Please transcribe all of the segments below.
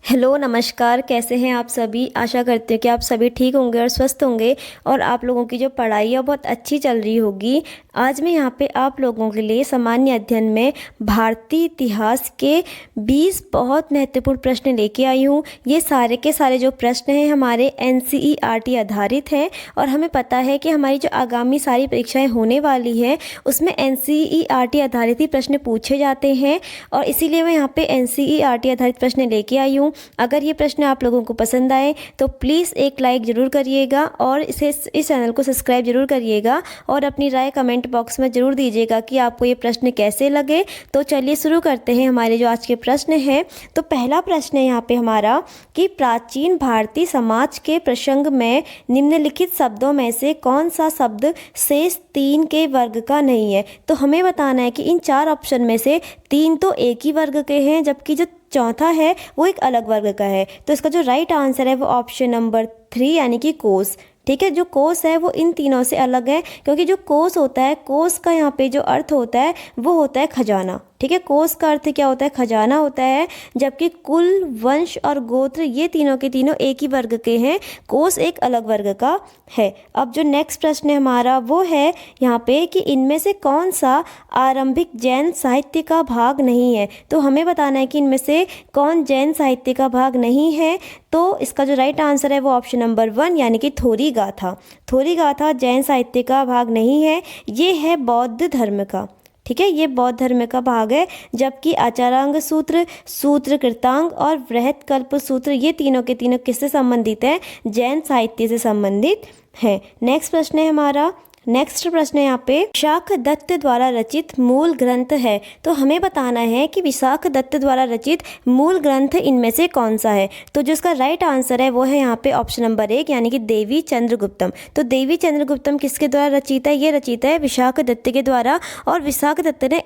Hello नमस्कार, कैसे हैं आप सभी। आशा करती हूँ कि आप सभी ठीक होंगे और स्वस्थ होंगे और आप लोगों की जो पढ़ाई है बहुत अच्छी चल रही होगी। आज मैं यहाँ पे आप लोगों के लिए सामान्य अध्ययन में भारतीय इतिहास के 20 बहुत महत्वपूर्ण प्रश्न लेके आई हूँ। ये सारे के सारे जो प्रश्न हैं हमारे एनसीईआरटी आधारित हैं और हमें पता है कि हमारी जो आगामी सारी परीक्षाएँ होने वाली हैं उसमें एनसीईआरटी आधारित ही प्रश्न पूछे जाते हैं और इसीलिए मैं यहाँ पे एनसीईआरटी आधारित प्रश्न लेके आई हूँ। अगर ये प्रश्न आप लोगों को पसंद आए तो प्लीज़ एक लाइक ज़रूर करिएगा और इस चैनल को सब्सक्राइब ज़रूर करिएगा और अपनी राय कमेंट बॉक्स में ज़रूर दीजिएगा कि आपको ये प्रश्न कैसे लगे। तो चलिए शुरू करते हैं हमारे जो आज के प्रश्न हैं। तो पहला प्रश्न है यहाँ पे हमारा कि प्राचीन भारतीय समाज के प्रसंग में निम्नलिखित शब्दों में से कौन सा शब्द शेष 3 के वर्ग का नहीं है। तो हमें बताना है कि इन 4 ऑप्शन में से 3 तो एक ही वर्ग के हैं जबकि जो चौथा है वो एक अलग वर्ग का है। तो इसका जो राइट आंसर है वो ऑप्शन नंबर 3 यानी कि कोस। ठीक है, जो कोस है वो इन तीनों से अलग है क्योंकि जो कोस होता है, कोस का यहाँ पे जो अर्थ होता है वो होता है खजाना। ठीक है, कोस का अर्थ क्या होता है, खजाना होता है। जबकि कुल, वंश और गोत्र ये तीनों के तीनों एक ही वर्ग के हैं, कोस एक अलग वर्ग का है। अब जो नेक्स्ट प्रश्न है हमारा वो है यहाँ पे कि इनमें से कौन सा आरंभिक जैन साहित्य का भाग नहीं है। तो हमें बताना है कि इनमें से कौन जैन साहित्य का भाग नहीं है। तो इसका जो राइट आंसर है वो ऑप्शन नंबर 1 यानी कि थोरी गाथा। थोरी गाथा जैन साहित्य का भाग नहीं है, ये है बौद्ध धर्म का। ठीक है, ये बौद्ध धर्म का भाग है। जबकि आचारांग सूत्र, सूत्र कृतांग और बृहत कल्प सूत्र ये तीनों के तीनों किससे संबंधित हैं, जैन साहित्य से संबंधित हैं। नेक्स्ट प्रश्न है हमारा, नेक्स्ट प्रश्न है यहाँ पे विशाख दत्त द्वारा रचित मूल ग्रंथ है। तो हमें बताना है कि विशाख दत्त द्वारा रचित मूल ग्रंथ इनमें से कौन सा है। तो जो इसका राइट आंसर है वो है यहाँ पे ऑप्शन नंबर 1 यानी कि देवी चंद्रगुप्तम। तो देवी चंद्रगुप्तम किसके द्वारा रचित है, ये रचित है विशाख दत्त के द्वारा। और विशाख दत्त ने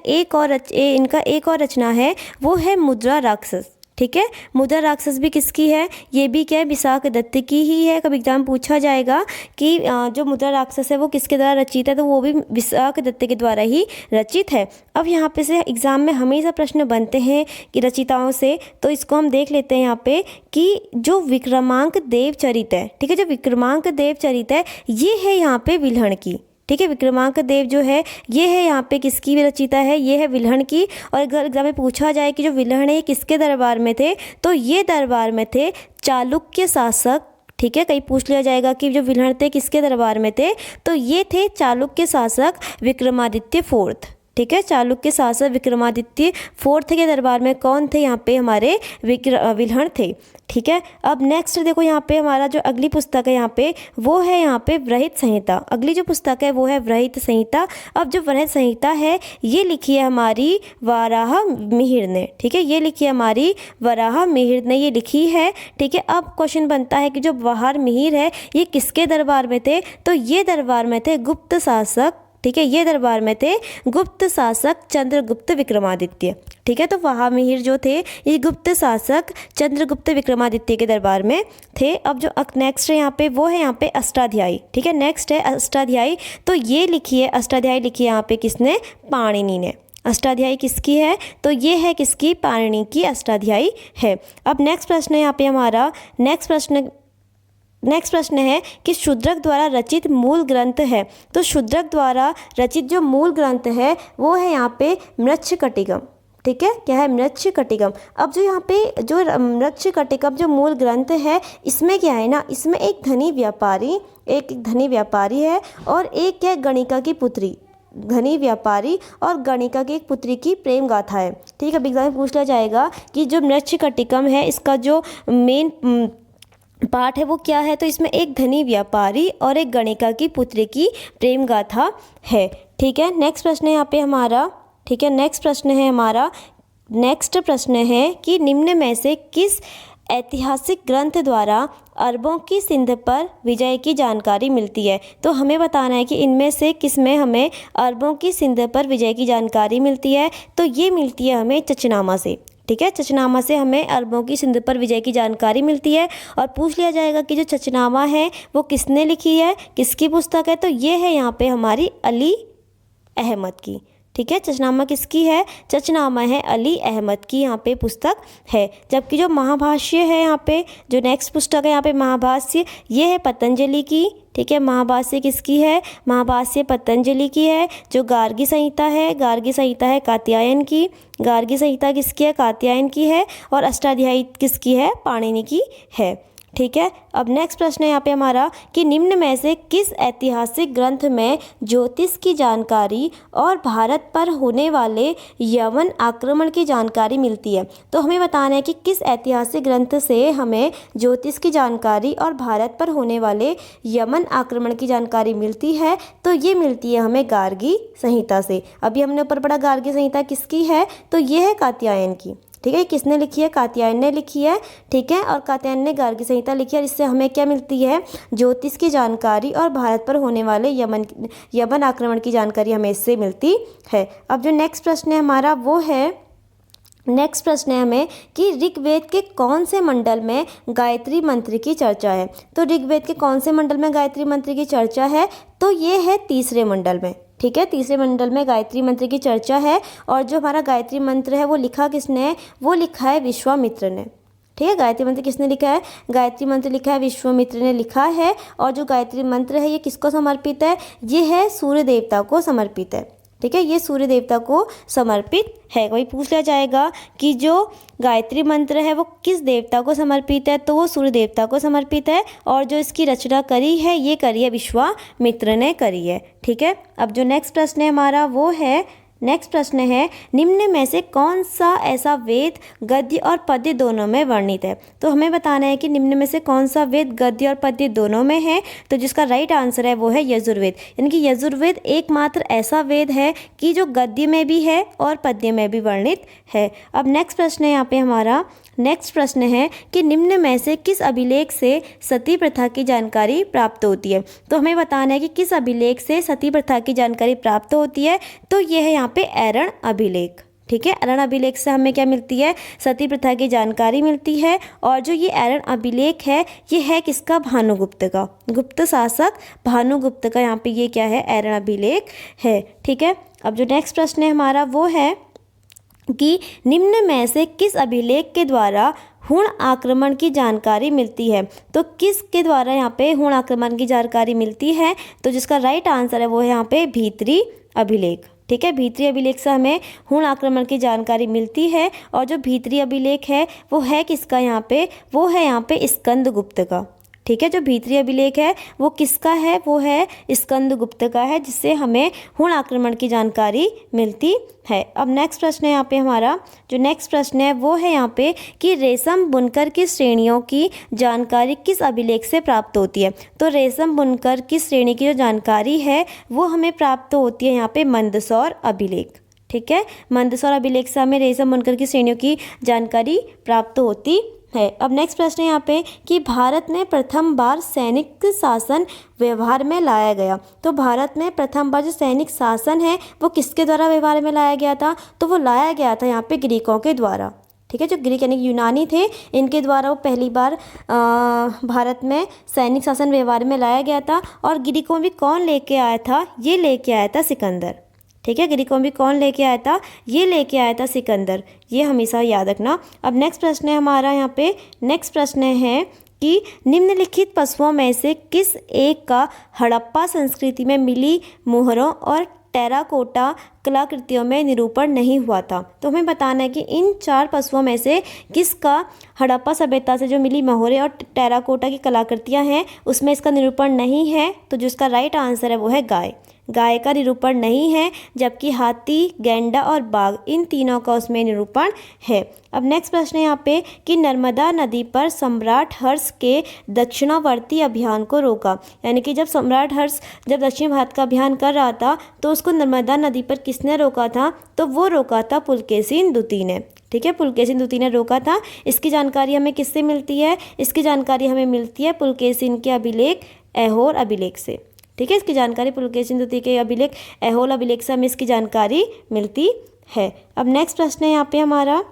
इनका एक और रचना है वो है मुद्रा राक्षस। ठीक है, मुद्रा राक्षस भी किसकी है, ये भी क्या है, विशाख दत्त की ही है। कभी एग्जाम पूछा जाएगा कि जो मुद्रा राक्षस है वो किसके द्वारा रचित है, तो वो भी विशाख दत्त के द्वारा ही रचित है। अब यहाँ पे से एग्जाम में हमेशा प्रश्न बनते हैं कि रचिताओं से, तो इसको हम देख लेते हैं यहाँ पे कि जो विक्रमांक देव चरित है, ठीक है, जो विक्रमांक देव चरित है ये है यहाँ पे विल्हण की। ठीक है, विक्रमांक देव जो है ये है यहाँ पे किसकी रचिता है, ये है विल्हण की। और अगर एग्जाम में पूछा जाए कि जो विल्हण है ये किसके दरबार में थे, तो ये दरबार में थे चालुक्य शासक। ठीक है, कहीं पूछ लिया जाएगा कि जो विल्हण थे किसके दरबार में थे, तो ये थे चालुक्य शासक विक्रमादित्य फोर्थ। ठीक है, चालुक्य शासक विक्रमादित्य फोर्थ के दरबार में कौन थे, यहाँ पे हमारे विल्हण थे। ठीक है, अब नेक्स्ट देखो यहाँ पे हमारा जो अगली पुस्तक है यहाँ पे वो है यहाँ पे वृहत संहिता। अगली जो पुस्तक है वो है वृहत संहिता। अब जो वृहत संहिता है ये लिखी है हमारी वराह मिहिर ने। ठीक है, ये लिखी है हमारी वराह मिहिर ने, ये लिखी है। ठीक है, अब क्वेश्चन बनता है कि जो वराह मिहिर है ये किसके दरबार में थे, तो ये दरबार में थे गुप्त शासक। ठीक है, ये दरबार में थे गुप्त शासक चंद्रगुप्त विक्रमादित्य। ठीक है, तो वराह मिहिर जो थे ये गुप्त शासक चंद्रगुप्त विक्रमादित्य के दरबार में थे। अब जो नेक्स्ट है यहाँ पे वो है यहाँ पे अष्टाध्यायी। ठीक है, नेक्स्ट है अष्टाध्यायी। तो ये लिखी है अष्टाध्यायी, लिखी है यहाँ पे किसने, पाणिनि ने। अष्टाध्यायी किसकी है, तो ये है किसकी, पाणिनि की अष्टाध्यायी है। अब नेक्स्ट प्रश्न है यहाँ पे हमारा, नेक्स्ट प्रश्न है कि शूद्रक द्वारा रचित मूल ग्रंथ है। तो शूद्रक द्वारा रचित जो मूल ग्रंथ है वो है यहाँ पे मृच्छकटिकम। ठीक है, क्या है, मृच्छकटिकम। अब जो यहाँ पे जो मृच्छकटिकम जो मूल ग्रंथ है इसमें क्या है ना, इसमें एक धनी व्यापारी है और एक है गणिका की पुत्री, धनी व्यापारी और गणिका की एक पुत्री की प्रेम गाथा है। ठीक है, अब एग्जाम में पूछ लिया जाएगा कि जो मृच्छकटिकम है इसका जो मेन पाठ है वो क्या है, तो इसमें एक धनी व्यापारी और एक गणिका की पुत्री की प्रेम गाथा है। ठीक है, नेक्स्ट प्रश्न है यहाँ पे हमारा, ठीक है, नेक्स्ट प्रश्न है कि निम्न में से किस ऐतिहासिक ग्रंथ द्वारा अरबों की सिंध पर विजय की जानकारी मिलती है। तो हमें बताना है कि इनमें से किस में हमें अरबों की सिंध पर विजय की जानकारी मिलती है। तो ये मिलती है हमें चचनामा से। ठीक है, चचनामा से हमें अरबों की सिंध पर विजय की जानकारी मिलती है। और पूछ लिया जाएगा कि जो चचनामा है वो किसने लिखी है, किसकी पुस्तक है, तो ये है यहाँ पे हमारी अली अहमद की। ठीक है, चचनामा किसकी है? चचनामा है अली अहमद की यहाँ पे पुस्तक है। जबकि जो महाभाष्य है यहाँ पे, जो नेक्स्ट पुस्तक है यहाँ पे महाभाष्य, ये है पतंजलि की। ठीक है, महाभाष्य किसकी है? महाभाष्य पतंजलि की है। जो गार्गी संहिता है, गार्गी संहिता है कात्यायन की। गार्गी संहिता किसकी है? कात्यायन की है। और अष्टाध्यायी किसकी है? पाणिनि की है। ठीक है, अब नेक्स्ट प्रश्न है यहाँ पे हमारा कि निम्न में से किस ऐतिहासिक ग्रंथ में ज्योतिष की जानकारी और भारत पर होने वाले यवन आक्रमण की जानकारी मिलती है? तो हमें बताना है कि किस ऐतिहासिक ग्रंथ से हमें ज्योतिष की जानकारी और भारत पर होने वाले यमन आक्रमण की जानकारी मिलती है। तो ये मिलती है हमें गार्गी संहिता से। अभी हमने ऊपर पढ़ा गार्गी संहिता किसकी है, तो ये है कात्यायन की। ठीक है, किसने लिखी है? कात्यायन ने लिखी है। ठीक है, और कात्यायन ने गार्गी संहिता लिखी है और इससे हमें क्या मिलती है? ज्योतिष की जानकारी और भारत पर होने वाले यमन आक्रमण की जानकारी हमें इससे मिलती है। अब जो नेक्स्ट प्रश्न है हमारा वो है, नेक्स्ट प्रश्न है हमें कि ऋग्वेद के कौन से मंडल में गायत्री मंत्र की चर्चा है? तो ऋग्वेद के कौन से मंडल में गायत्री मंत्र की चर्चा है? तो ये है तीसरे मंडल में। ठीक है, तीसरे मंडल में गायत्री मंत्र की चर्चा है। और जो हमारा गायत्री मंत्र है वो लिखा किसने है? वो लिखा है विश्वामित्र ने। ठीक है, गायत्री मंत्र किसने लिखा है? गायत्री मंत्र लिखा है विश्वामित्र ने लिखा है। और जो गायत्री मंत्र है ये किसको समर्पित है? ये है सूर्य देवता को समर्पित है। ठीक है, ये सूर्य देवता को समर्पित है। वही पूछ लिया जाएगा कि जो गायत्री मंत्र है वो किस देवता को समर्पित है, तो वो सूर्य देवता को समर्पित है। और जो इसकी रचना करी है ये करी है विश्वामित्र ने करी है। ठीक है, अब जो नेक्स्ट प्रश्न है हमारा वो है, नेक्स्ट प्रश्न है निम्न में से कौन सा ऐसा वेद गद्य और पद्य दोनों में वर्णित है? तो हमें बताना है कि निम्न में से कौन सा वेद गद्य और पद्य दोनों में है। तो जिसका राइट आंसर है वो है यजुर्वेद। यानी कि यजुर्वेद एकमात्र ऐसा वेद है कि जो गद्य में भी है और पद्य में भी वर्णित है। अब नेक्स्ट प्रश्न है यहाँ पे हमारा, नेक्स्ट प्रश्न है कि निम्न में से किस अभिलेख से सती प्रथा की जानकारी प्राप्त होती है? तो हमें बताना है कि किस अभिलेख से सती प्रथा की जानकारी प्राप्त होती है। तो ये है यहाँ पे ऐरण अभिलेख। ठीक है, ऐरण अभिलेख से हमें क्या मिलती है? सती प्रथा की जानकारी मिलती है। और जो ये ऐरण अभिलेख है ये है किसका? भानुगुप्त का। गुप्त शासक भानुगुप्त का यहाँ पे ये क्या है? ऐरण अभिलेख है। ठीक है, अब जो नेक्स्ट प्रश्न है हमारा वो है कि निम्न में से किस अभिलेख के द्वारा हुण आक्रमण की जानकारी मिलती है? तो किसके द्वारा यहाँ पे हुण आक्रमण की जानकारी मिलती है? तो जिसका राइट आंसर है वो है यहाँ पे भीतरी अभिलेख। ठीक है, भीतरी अभिलेख से हमें हुण आक्रमण की जानकारी मिलती है। और जो भीतरी अभिलेख है वो है किसका यहाँ पे? वो है यहाँ पे स्कंदगुप्त का। ठीक है, जो भीतरी अभिलेख है वो किसका है? वो है स्कंदगुप्त का है, जिससे हमें हुण आक्रमण की जानकारी मिलती है। अब नेक्स्ट प्रश्न है यहाँ पे हमारा, जो नेक्स्ट प्रश्न है वो है यहाँ पे कि रेशम बुनकर की श्रेणियों की जानकारी किस अभिलेख से प्राप्त होती है? तो रेशम बुनकर की श्रेणी की जो जानकारी है वो हमें प्राप्त होती है यहाँ पे मंदसौर अभिलेख। ठीक है, मंदसौर अभिलेख से हमें रेशम बुनकर की श्रेणियों की जानकारी प्राप्त होती है। अब नेक्स्ट प्रश्न है यहाँ पे कि भारत में प्रथम बार सैनिक शासन व्यवहार में लाया गया। तो भारत में प्रथम बार जो सैनिक शासन है वो किसके द्वारा व्यवहार में लाया गया था? तो वो लाया गया था यहाँ पे ग्रीकों के द्वारा। ठीक है, जो ग्रीक यानी यूनानी थे इनके द्वारा वो पहली बार भारत में सैनिक शासन व्यवहार में लाया गया था। और ग्रीकों में कौन लेके आया था? ये लेके आया था सिकंदर। ठीक है, ग्रीकों में कौन लेके आया था? ये लेके आया था सिकंदर। ये हमेशा याद रखना। अब नेक्स्ट प्रश्न है हमारा यहाँ पे, नेक्स्ट प्रश्न है कि निम्नलिखित पशुओं में से किस एक का हड़प्पा संस्कृति में मिली मोहरों और टेराकोटा कलाकृतियों में निरूपण नहीं हुआ था? तो हमें बताना है कि इन 4 पशुओं में से किसका हड़प्पा सभ्यता से जो मिली मोहरें और टेराकोटा की कलाकृतियां हैं उसमें इसका निरूपण नहीं है। तो जिसका राइट आंसर है वो है गाय। गाय का निरूपण नहीं है, जबकि हाथी, गैंडा और बाघ इन तीनों का उसमें निरूपण है। अब नेक्स्ट प्रश्न है यहाँ पे कि नर्मदा नदी पर सम्राट हर्ष के दक्षिणावर्ती अभियान को रोका। यानी कि जब सम्राट हर्ष जब दक्षिण भारत का अभियान कर रहा था तो उसको नर्मदा नदी पर किसने रोका था? तो वो रोका था पुलकेशिन द्वितीय ने। ठीक है, पुलकेशिन द्वितीय ने रोका था। इसकी जानकारी हमें किससे मिलती है? इसकी जानकारी हमें मिलती है पुलकेशिन के अभिलेख ऐहोल अभिलेख से। ठीक है, इसकी जानकारी पुलकेशिन द्वितीय के अभिलेख ऐहोल अभिलेख से हमें इसकी जानकारी मिलती है। अब नेक्स्ट प्रश्न है यहाँ पे हमारा,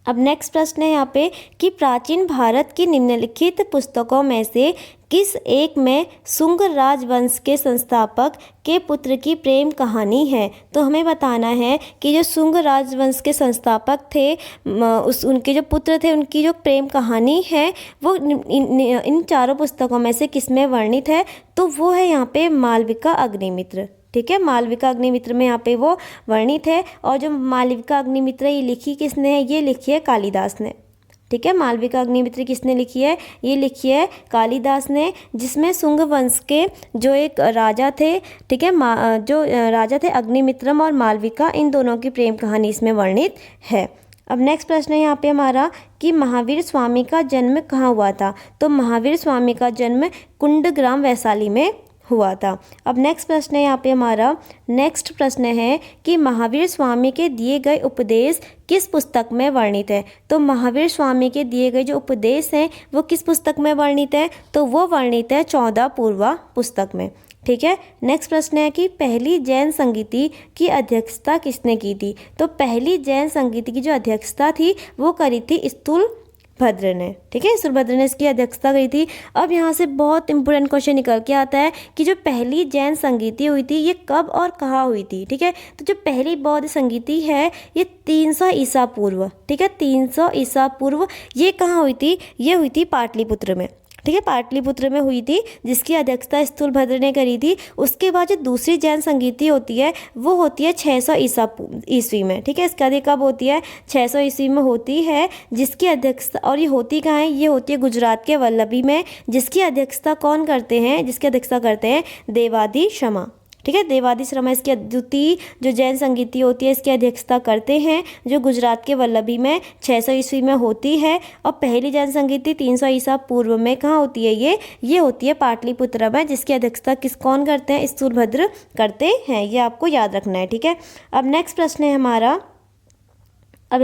अब नेक्स्ट प्रश्न है यहाँ पे कि प्राचीन भारत की निम्नलिखित पुस्तकों में से किस एक में शुंग राजवंश के संस्थापक के पुत्र की प्रेम कहानी है। तो हमें बताना है कि जो शुंग राजवंश के संस्थापक थे उनके जो पुत्र थे उनकी जो प्रेम कहानी है वो इन चारों पुस्तकों में से किस में वर्णित है। तो वो है यहाँ पे मालविका अग्निमित्र। ठीक है, मालविका अग्निमित्र में यहाँ पे वो वर्णित है। और जो मालविका अग्निमित्र ये लिखी किसने है, ये लिखी है कालिदास ने। ठीक है, मालविका अग्निमित्र किसने लिखी है, ये लिखी है कालिदास ने, जिसमें शुंग वंश के जो एक राजा थे, ठीक है, जो राजा थे अग्निमित्रम और मालविका, इन दोनों की प्रेम कहानी इसमें वर्णित है। अब नेक्स्ट प्रश्न है यहाँ पे हमारा कि महावीर स्वामी का जन्म कहाँ हुआ था। तो महावीर स्वामी का जन्म कुंडग्राम वैशाली में हुआ था। अब नेक्स्ट प्रश्न है यहाँ पे हमारा, नेक्स्ट प्रश्न है कि महावीर स्वामी के दिए गए उपदेश किस पुस्तक में वर्णित है। तो महावीर स्वामी के दिए गए जो उपदेश हैं वो किस पुस्तक में वर्णित है। तो वो वर्णित है 14 पूर्वा पुस्तक में। ठीक है, नेक्स्ट प्रश्न है कि पहली जैन संगीति की अध्यक्षता किसने की थी। तो पहली जैन संगीति की जो अध्यक्षता थी वो करी थी स्थूलभद्र ने। ठीक है, स्थूलभद्र ने इसकी अध्यक्षता करी थी। अब यहाँ से बहुत इंपॉर्टेंट क्वेश्चन निकल के आता है कि जो पहली जैन संगीति हुई थी ये कब और कहाँ हुई थी। ठीक है, तो जो पहली बौद्ध संगीति है ये 300 ईसा पूर्व, ठीक है, 300 ईसा पूर्व ये कहाँ हुई थी, ये हुई थी पाटलिपुत्र में। ठीक है, पाटलिपुत्र में हुई थी, जिसकी अध्यक्षता स्थूलभद्र ने करी थी। उसके बाद जो दूसरी जैन संगीति होती है वो होती है 600 ईस्वी में। ठीक है, इसके आगे कब होती है, 600 ईस्वी में होती है, जिसकी अध्यक्षता, और ये होती कहाँ है, ये होती है गुजरात के वल्लभी में, जिसकी अध्यक्षता कौन करते हैं, जिसकी अध्यक्षता करते हैं देवादी शर्मा। ठीक है, देवादी शर्मा इसकी द्वितीय जो जैन संगीति होती है इसकी अध्यक्षता करते हैं, जो गुजरात के वल्लभी में 600 ईस्वी में होती है। और पहली जैन संगीति 300 ईसा पूर्व में कहाँ होती है, ये होती है पाटलिपुत्र में, जिसकी अध्यक्षता कौन करते हैं, स्थूलभद्र करते हैं। ये आपको याद रखना है। ठीक है, अब नेक्स्ट प्रश्न है हमारा, अब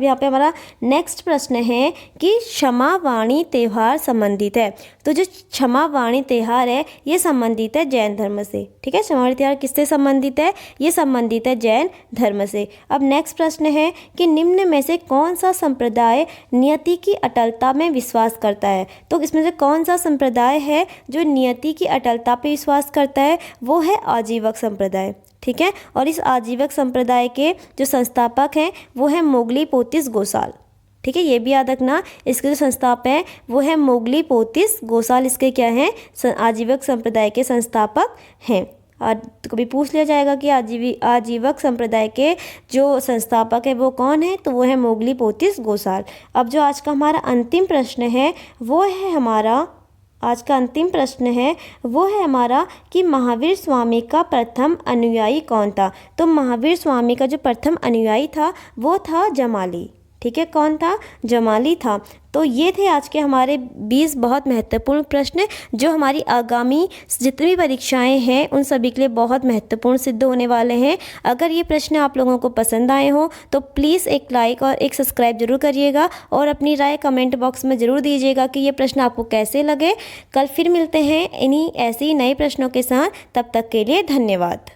यहाँ पे हमारा नेक्स्ट प्रश्न है कि क्षमावाणी त्यौहार संबंधित है। तो जो क्षमावाणी त्यौहार है ये संबंधित है जैन धर्म से। ठीक है, क्षमावाणी त्यौहार किससे संबंधित है, ये संबंधित है जैन धर्म से। अब नेक्स्ट प्रश्न है कि निम्न में से कौन सा संप्रदाय नियति की अटलता में विश्वास करता है। तो इसमें से कौन सा संप्रदाय है जो नियति की अटलता पर विश्वास करता है, वो है आजीवक संप्रदाय। ठीक है, और इस आजीवक संप्रदाय के जो संस्थापक हैं वो है मोगली पोतिस गोसाल। ठीक है, ये भी याद रखना, इसके जो संस्थापक हैं वो है मोगली पोतिस गोसाल, इसके क्या हैं, आजीवक संप्रदाय के संस्थापक हैं। और तो कभी पूछ लिया जाएगा कि आजीवक संप्रदाय के जो संस्थापक है वो कौन है, तो वो है मोगली पोतिस गोसाल। अब जो आज का हमारा अंतिम प्रश्न है वो है हमारा, आज का अंतिम प्रश्न है वो है हमारा कि महावीर स्वामी का प्रथम अनुयायी कौन था। तो महावीर स्वामी का जो प्रथम अनुयायी था वो था जमाली। ठीक है, कौन था, जमाली था। तो ये थे आज के हमारे 20 बहुत महत्वपूर्ण प्रश्न जो हमारी आगामी जितनी भी परीक्षाएं हैं उन सभी के लिए बहुत महत्वपूर्ण सिद्ध होने वाले हैं। अगर ये प्रश्न आप लोगों को पसंद आए हों तो प्लीज़ एक लाइक और एक सब्सक्राइब जरूर करिएगा और अपनी राय कमेंट बॉक्स में ज़रूर दीजिएगा कि ये प्रश्न आपको कैसे लगे। कल फिर मिलते हैं इन्हीं ऐसे ही नए प्रश्नों के साथ, तब तक के लिए धन्यवाद।